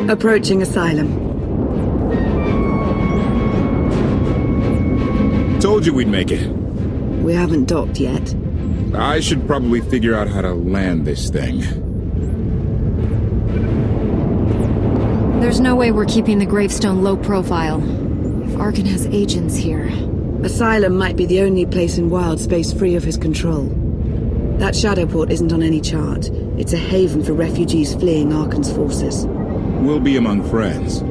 Approaching Asylum. Told you we'd make it. We haven't docked yet. I should probably figure out how to land this thing. There's no way we're keeping the gravestone low profile. If Arkin has agents here... Asylum might be the only place in wild space free of his control. That Shadowport isn't on any chart. It's a haven for refugees fleeing Arkin's forces. We'll be among friends.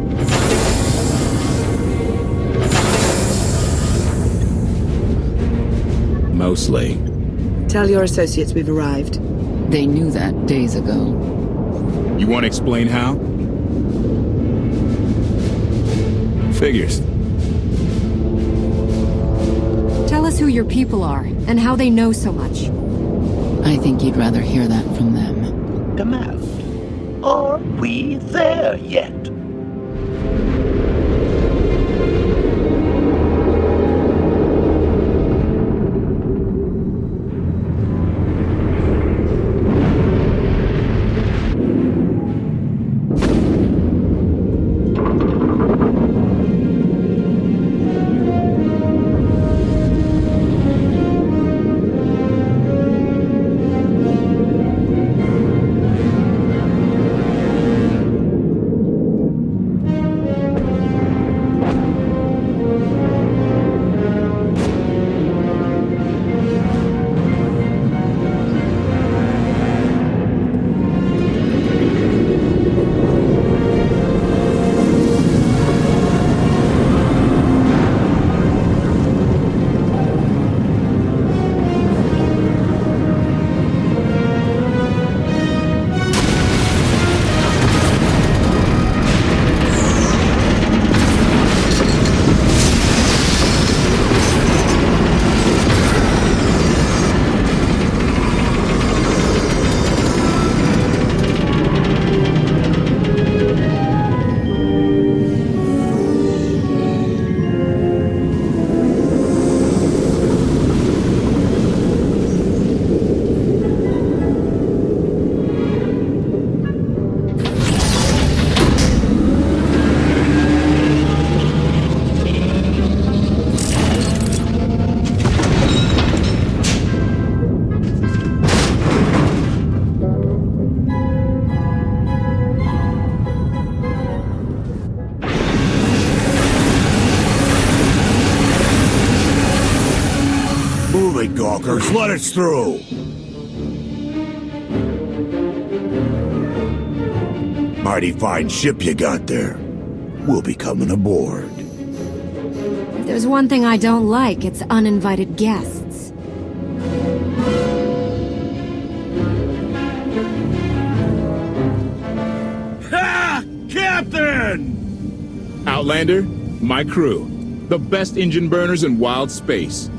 Mostly. Tell your associates we've arrived. They knew that days ago. You want to explain how? Figures. Tell us who your people are, and how they know so much. I think you'd rather hear that from them. Command. Are we there yet? Move it, gawkers. Let us through. Mighty fine ship you got there. We'll be coming aboard. If there's one thing I don't like, it's uninvited guests. Ha! Captain! Outlander, my crew. The best engine burners in wild space.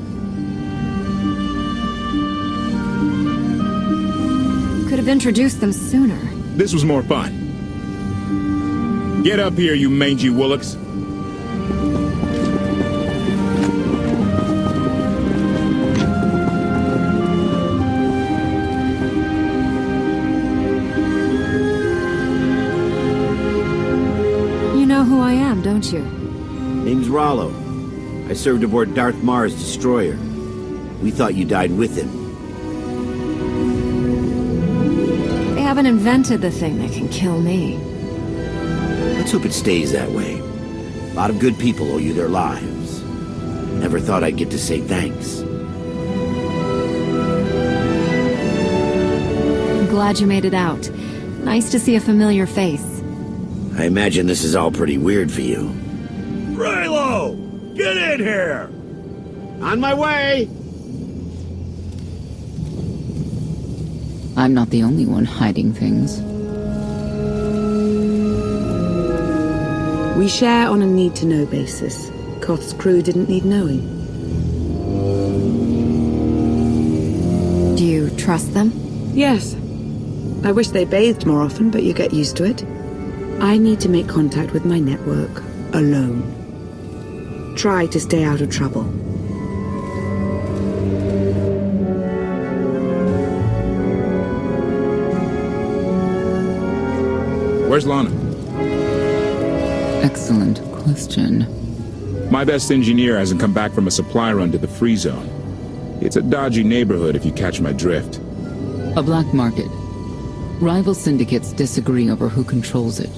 Could have introduced them sooner. This was more fun. Get up here, you mangy woolocks. You know who I am, don't you? Name's Rollo. I served aboard Darth Marr's destroyer. We thought you died with him. They haven't invented the thing that can kill me. Let's hope it stays that way. A lot of good people owe you their lives. Never thought I'd get to say thanks. I'm glad you made it out. Nice to see a familiar face. I imagine this is all pretty weird for you. Raylo! Get in here! On my way! I'm not the only one hiding things. We share on a need-to-know basis. Koth's crew didn't need knowing. Do you trust them? Yes. I wish they bathed more often, but you get used to it. I need to make contact with my network, alone. Try to stay out of trouble. Where's Lana? Excellent question. My best engineer hasn't come back from a supply run to the free zone. It's a dodgy neighborhood if you catch my drift. A black market. Rival syndicates disagree over who controls it.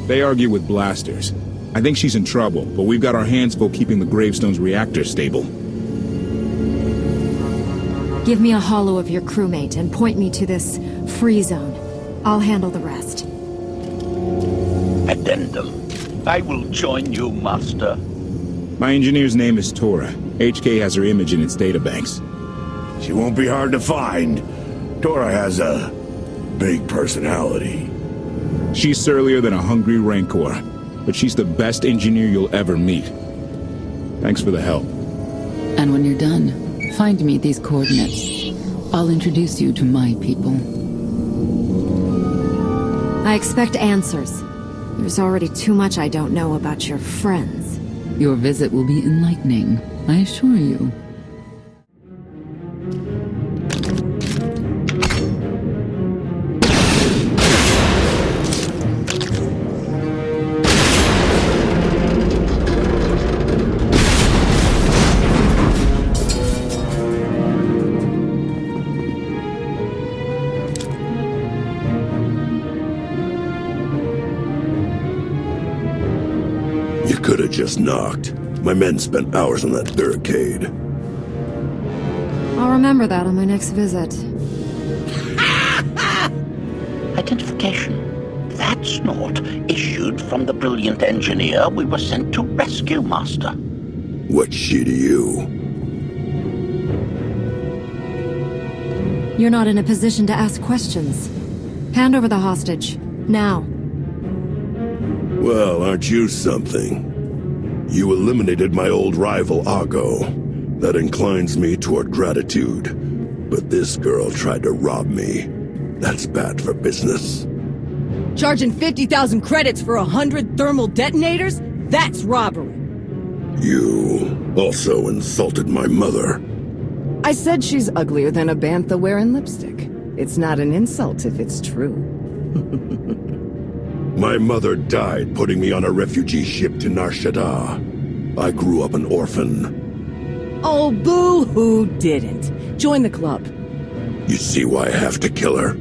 They argue with blasters. I think she's in trouble, but we've got our hands full keeping the Gravestone's reactor stable. Give me a holo of your crewmate and point me to this free zone. I'll handle the rest. Addendum. I will join you, Master. My engineer's name is Tora. HK has her image in its databanks. She won't be hard to find. Tora has a big personality. She's surlier than a hungry rancor, but she's the best engineer you'll ever meet. Thanks for the help. And when you're done, find me these coordinates. I'll introduce you to my people. I expect answers. There's already too much I don't know about your friends. Your visit will be enlightening, I assure you. You could have just knocked. My men spent hours on that barricade. I'll remember that on my next visit. Identification. That's not issued from the brilliant engineer we were sent to rescue, Master. What's she to you? You're not in a position to ask questions. Hand over the hostage. Now. Well, aren't you something? You eliminated my old rival, Argo. That inclines me toward gratitude. But this girl tried to rob me. That's bad for business. Charging 50,000 credits for 100 thermal detonators? That's robbery. You also insulted my mother. I said she's uglier than a bantha wearing lipstick. It's not an insult if it's true. My mother died putting me on a refugee ship to Nar Shaddaa. I grew up an orphan. Oh, boo-hoo didn't. Join the club. You see why I have to kill her?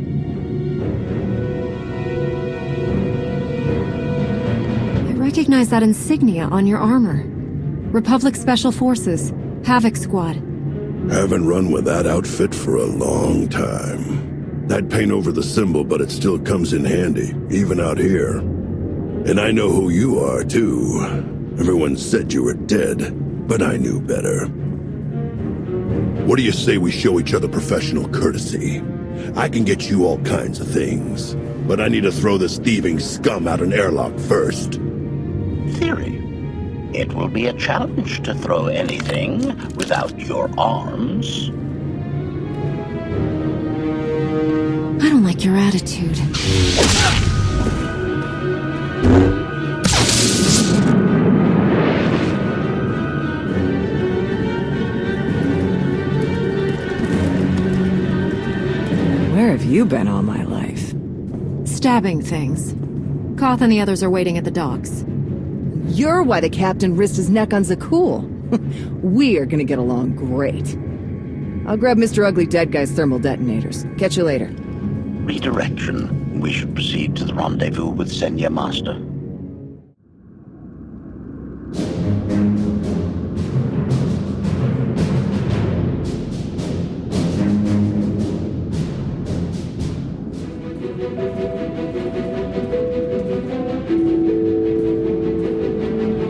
I recognize that insignia on your armor. Republic Special Forces, Havoc Squad. Haven't run with that outfit for a long time. I'd paint over the symbol, but it still comes in handy, even out here. And I know who you are, too. Everyone said you were dead, but I knew better. What do you say we show each other professional courtesy? I can get you all kinds of things, but I need to throw this thieving scum out an airlock first. Theory. It will be a challenge to throw anything without your arms. I don't like your attitude. Where have you been all my life? Stabbing things. Koth and the others are waiting at the docks. You're why the captain risked his neck on Zakul. We're gonna get along great. I'll grab Mr. Ugly Dead Guy's thermal detonators. Catch you later. Redirection. We should proceed to the rendezvous with Senya, Master.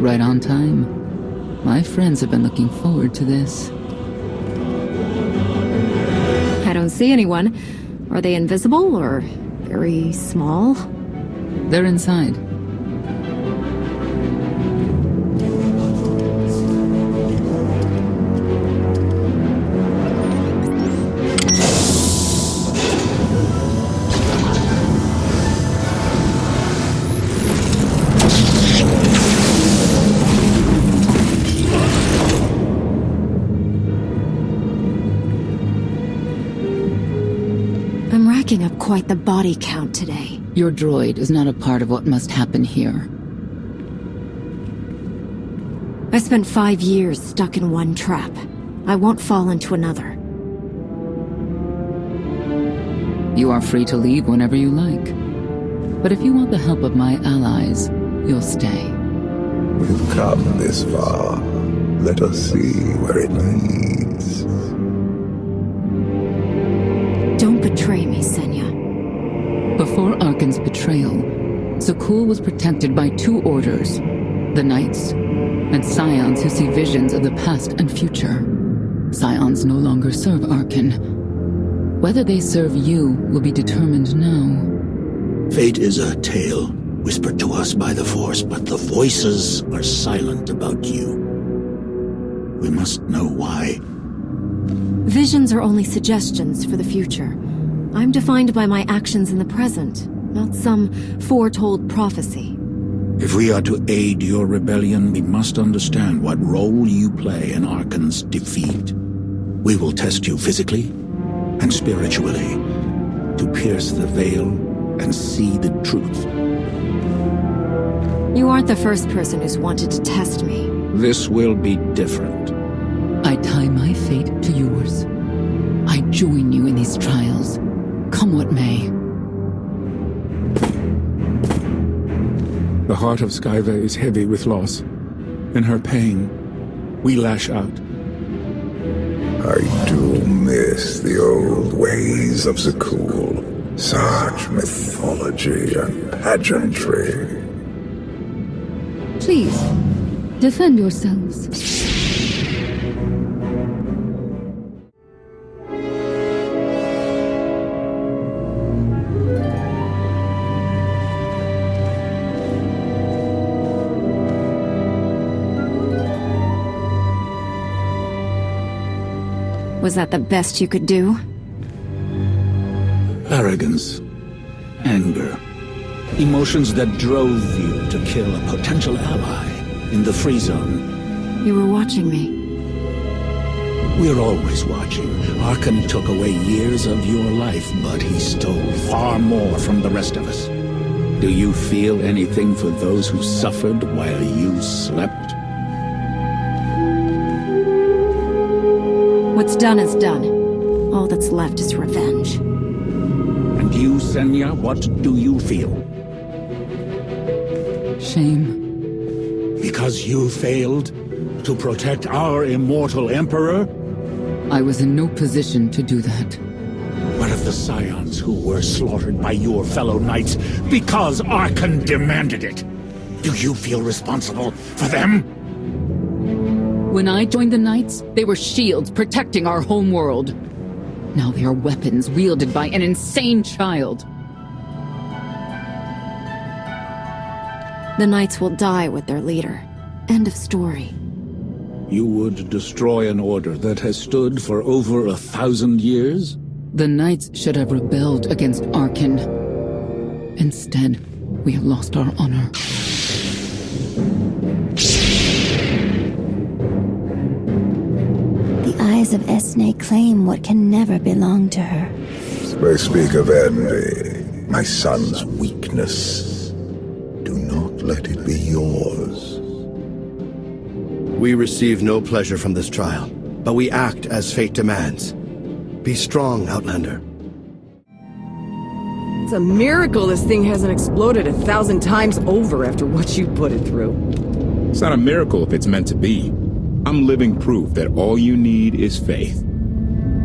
Right on time. My friends have been looking forward to this. I don't see anyone. Are they invisible or very small? They're inside. Racking up quite the body count today. Your droid is not a part of what must happen here. I spent 5 years stuck in one trap. I won't fall into another. You are free to leave whenever you like. But if you want the help of my allies, you'll stay. We've come this far. Let us see where it leads. Don't betray me, Senya. Before Arkan's betrayal, Zakul was protected by 2 orders. The Knights, and Scions who see visions of the past and future. Scions no longer serve Arkan. Whether they serve you will be determined now. Fate is a tale whispered to us by the Force, but the voices are silent about you. We must know why. Visions are only suggestions for the future. I'm defined by my actions in the present, not some foretold prophecy. If we are to aid your rebellion, we must understand what role you play in Arkan's defeat. We will test you physically and spiritually to pierce the veil and see the truth. You aren't the first person who's wanted to test me. This will be different. I tie my fate to yours. I join you in these trials, come what may. The heart of Skyva is heavy with loss. In her pain, we lash out. I do miss the old ways of Zakul. Such mythology and pageantry. Please, defend yourselves. Was that the best you could do? Arrogance, anger, emotions that drove you to kill a potential ally in the free zone. You were watching me. We're always watching. Arkan took away years of your life, but he stole far more from the rest of us. Do you feel anything for those who suffered while you slept? What's done is done. All that's left is revenge. And you, Senya, what do you feel? Shame. Because you failed to protect our immortal Emperor? I was in no position to do that. What of the Scions who were slaughtered by your fellow Knights because Arkan demanded it? Do you feel responsible for them? When I joined the Knights, they were shields protecting our home world. Now they are weapons wielded by an insane child. The Knights will die with their leader. End of story. You would destroy an order that has stood for over 1,000 years? The Knights should have rebelled against Arkan. Instead, we have lost our honor. The eyes of Esne claim what can never belong to her. They speak of envy, my son's weakness. Do not let it be yours. We receive no pleasure from this trial, but we act as fate demands. Be strong, Outlander. It's a miracle this thing hasn't exploded 1,000 times over after what you put it through. It's not a miracle if it's meant to be. I'm living proof that all you need is faith.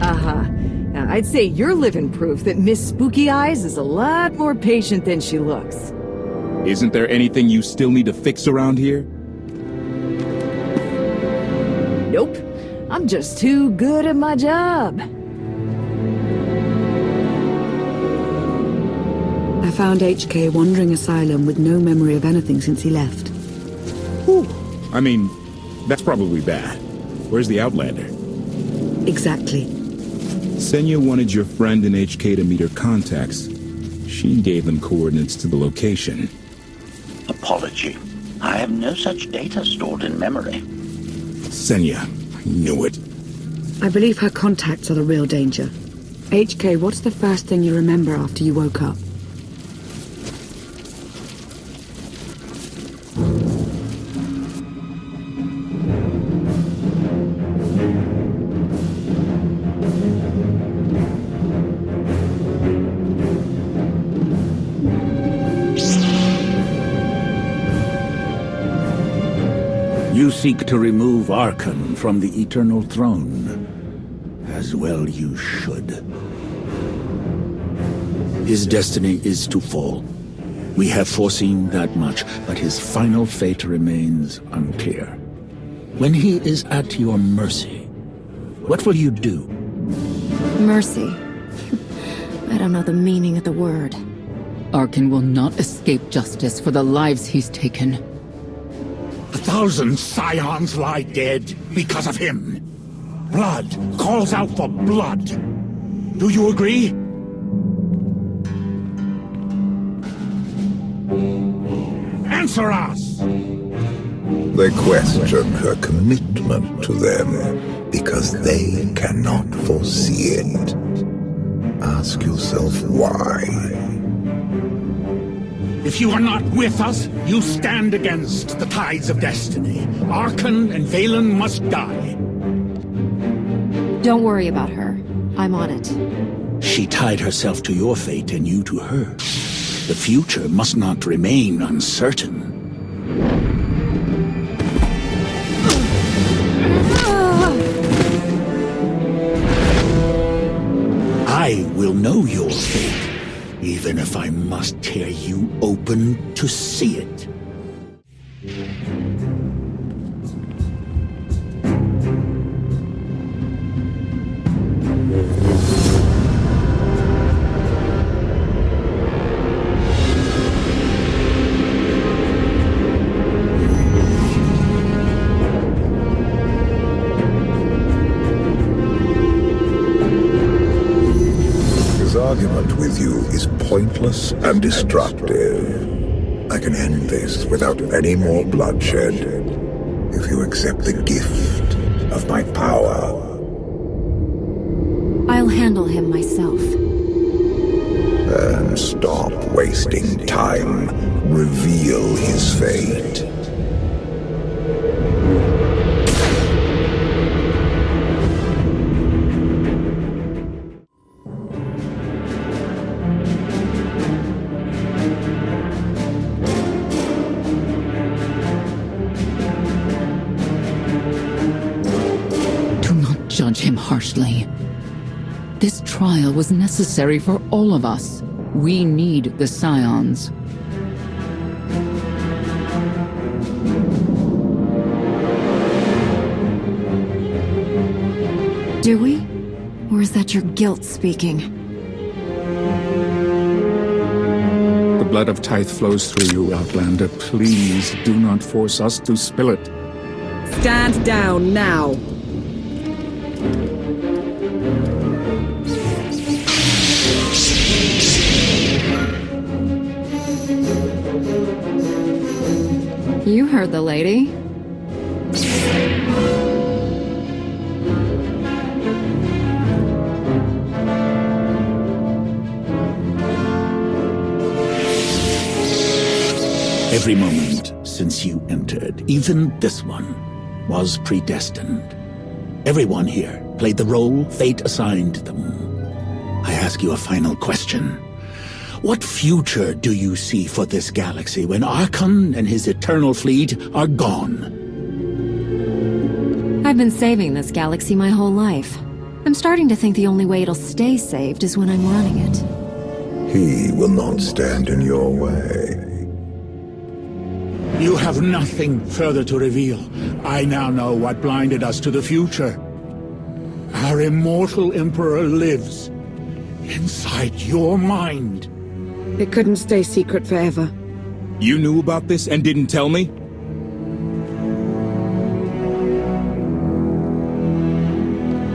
Now, I'd say you're living proof that Miss Spooky Eyes is a lot more patient than she looks. Isn't there anything you still need to fix around here? Nope. I'm just too good at my job. I found HK wandering asylum with no memory of anything since he left. Whew. I mean, that's probably bad. Where's the Outlander? Exactly. Senya wanted your friend and HK to meet her contacts. She gave them coordinates to the location. Apology. I have no such data stored in memory. Senya, I knew it. I believe her contacts are the real danger. HK, what's the first thing you remember after you woke up? You seek to remove Archon from the Eternal Throne. As well you should. His destiny is to fall. We have foreseen that much, but his final fate remains unclear. When he is at your mercy, what will you do? Mercy. I don't know the meaning of the word. Archon will not escape justice for the lives he's taken. 1,000 scions lie dead because of him. Blood calls out for blood. Do you agree? Answer us! They question her commitment to them because they cannot foresee it. Ask yourself why. If you are not with us, you stand against the tides of destiny. Archon and Valen must die. Don't worry about her. I'm on it. She tied herself to your fate and you to her. The future must not remain uncertain. I will know your fate, even if I must tear you open to see it. Argument with you is pointless and destructive. I can end this without any more bloodshed if you accept the gift of my power. I'll handle him myself. Then stop wasting time. Reveal his fate. Judge him harshly. This trial was necessary for all of us. We need the Scions. Do we? Or is that your guilt speaking? The blood of Tithe flows through you, Outlander. Please do not force us to spill it. Stand down now. You heard the lady. Every moment since you entered, even this one, was predestined. Everyone here played the role fate assigned them. I ask you a final question. What future do you see for this galaxy when Archon and his eternal fleet are gone? I've been saving this galaxy my whole life. I'm starting to think the only way it'll stay saved is when I'm running it. He will not stand in your way. You have nothing further to reveal. I now know what blinded us to the future. Our immortal Emperor lives inside your mind. It couldn't stay secret forever. You knew about this and didn't tell me?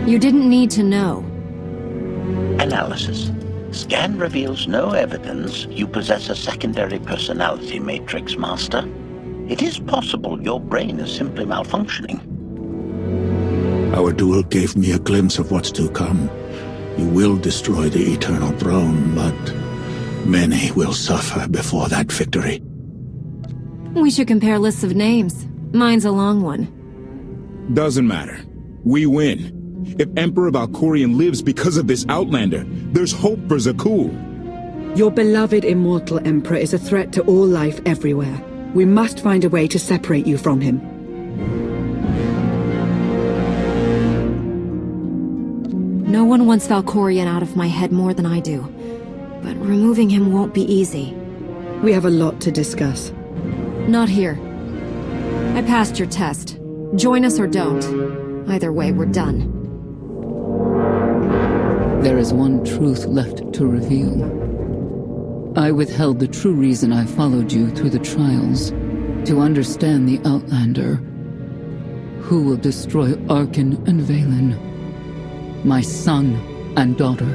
You didn't need to know. Analysis. Scan reveals no evidence you possess a secondary personality matrix, Master. It is possible your brain is simply malfunctioning. Our duel gave me a glimpse of what's to come. You will destroy the Eternal Throne, but many will suffer before that victory. We should compare lists of names. Mine's a long one. Doesn't matter. We win. If Emperor Valkorion lives because of this Outlander, there's hope for Zakuul. Your beloved immortal Emperor is a threat to all life everywhere. We must find a way to separate you from him. No one wants Valkorion out of my head more than I do. But removing him won't be easy. We have a lot to discuss. Not here. I passed your test. Join us or don't. Either way, we're done. There is one truth left to reveal. I withheld the true reason I followed you through the trials, to understand the Outlander, who will destroy Arkin and Valen, my son and daughter.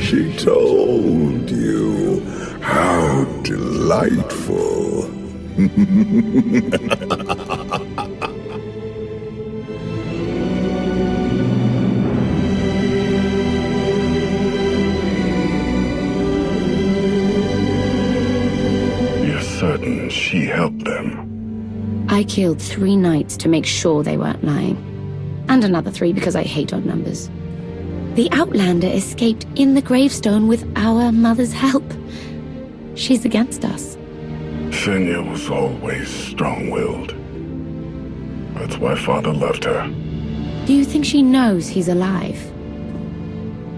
She told you. How delightful. You're certain she helped them? I killed 3 knights to make sure they weren't lying. And another 3 because I hate odd numbers. The Outlander escaped in the gravestone with our mother's help. She's against us. Senya was always strong-willed. That's why Father left her. Do you think she knows he's alive?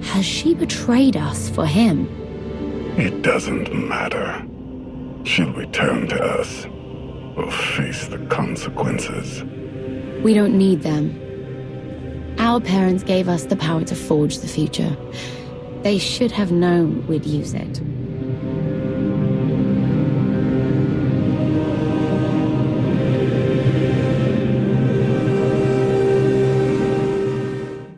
Has she betrayed us for him? It doesn't matter. She'll return to us. We'll face the consequences. We don't need them. Our parents gave us the power to forge the future. They should have known we'd use it.